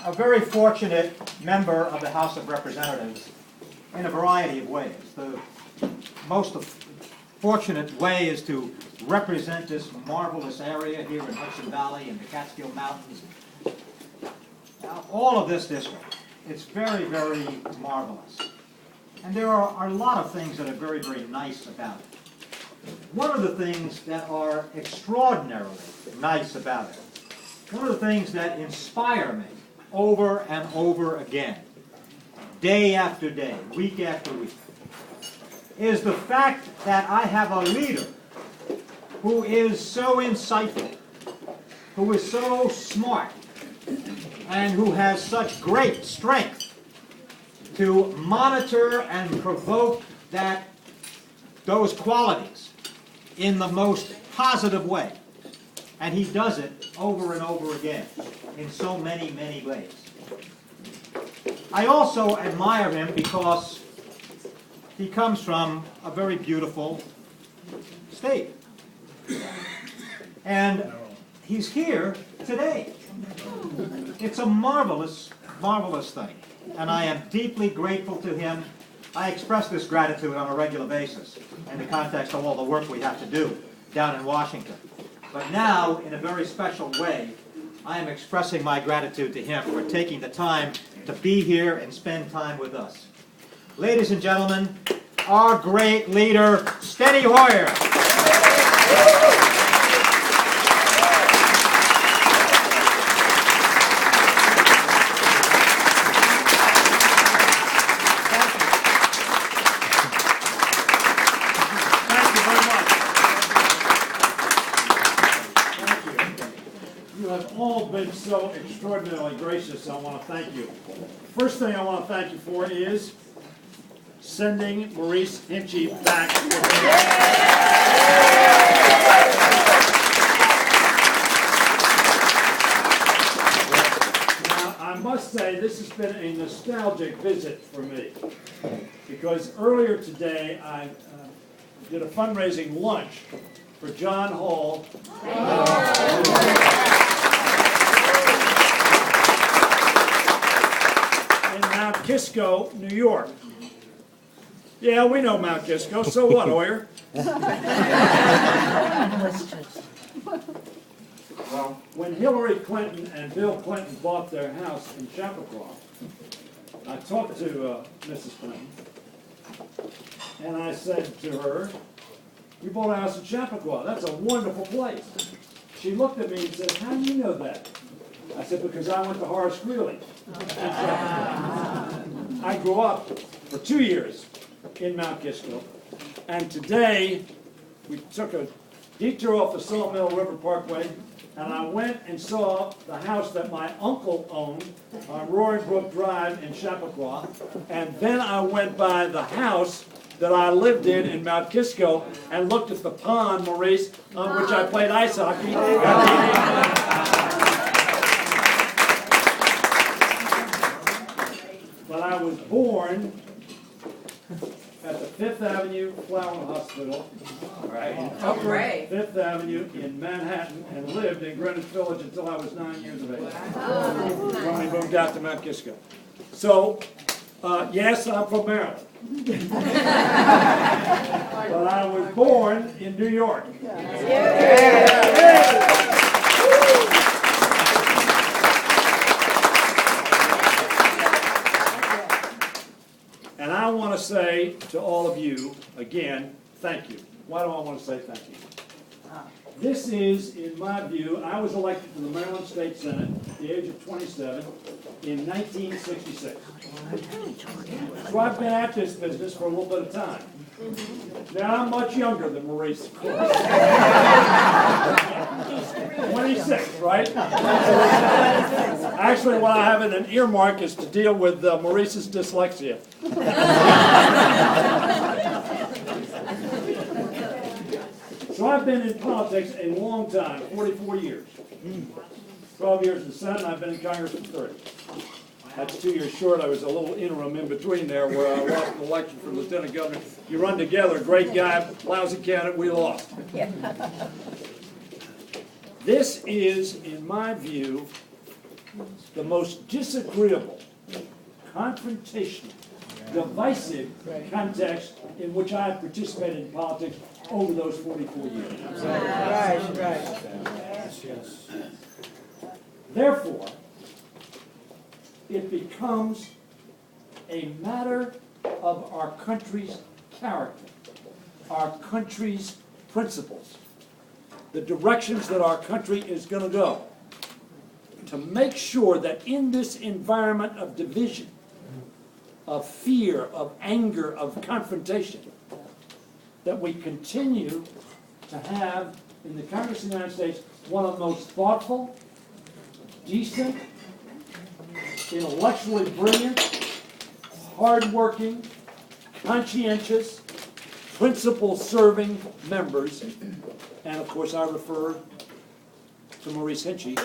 a very fortunate member of the House of Representatives in a variety of ways. The most fortunate way is to represent this marvelous area here in Hudson Valley and the Catskill Mountains. All of this district, it's very, very marvelous. And there are a lot of things that are very, very nice about it. One of the things that are extraordinarily nice about it, one of the things that inspire me over and over again, day after day, week after week, is the fact that I have a leader who is so insightful, who is so smart, and who has such great strength to monitor and provoke those qualities in the most positive way. And he does it over and over again in so many, many ways. I also admire him because he comes from a very beautiful state. And he's here today. It's a marvelous, marvelous thing. And I am deeply grateful to him. I express this gratitude on a regular basis in the context of all the work we have to do down in Washington. But now, in a very special way, I am expressing my gratitude to him for taking the time to be here and spend time with us. Ladies and gentlemen, our great leader, Steny Hoyer. Been so extraordinarily gracious, I want to thank you. First thing I want to thank you for is sending Maurice Hinchey back. Now, I must say this has been a nostalgic visit for me, because earlier today I did a fundraising lunch for John Hall. Mount Kisco, New York. Yeah, we know Mount Kisco, so what, Hoyer? Well, when Hillary Clinton and Bill Clinton bought their house in Chappaqua, I talked to Mrs. Clinton, and I said to her, "You bought a house in Chappaqua. That's a wonderful place." She looked at me and said, "How do you know that?" I said, "Because I went to Horace Greeley." I grew up for 2 years in Mount Kisco, and today we took a detour off the Sawmill River Parkway, and I went and saw the house that my uncle owned on Roaring Brook Drive in Chappaqua, and then I went by the house that I lived in Mount Kisco and looked at the pond, Maurice, on which I played ice hockey. But I was born at the 5th Avenue Flower Hospital in Upper 5th Avenue in Manhattan and lived in Greenwich Village until I was 9 years of age when we moved out to Mount Kisco. So, yes, I'm from Maryland. But I was born in New York. And I want to say to all of you, again, thank you. Why do I want to say thank you? This is, in my view, I was elected to the Maryland State Senate at the age of 27 in 1966. So I've been at this business for a little bit of time. Now, I'm much younger than Maurice, of course. 26, right? Actually, what I have in an earmark is to deal with Maurice's dyslexia. So I've been in politics a long time, 44 years. 12 years in the Senate, and I've been in Congress for 30. That's 2 years short. I was a little interim in between there where I lost an election for lieutenant governor. You run together, great guy, lousy candidate, we lost. This is, in my view, the most disagreeable, confrontational, divisive context in which I have participated in politics over those 44 years. Right. Therefore, it becomes a matter of our country's character, our country's principles, the directions that our country is going to go, to make sure that in this environment of division, of fear, of anger, of confrontation, that we continue to have in the Congress of the United States one of the most thoughtful, decent, intellectually brilliant, hardworking, conscientious, principle-serving members, and of course I refer to Maurice Hinchey.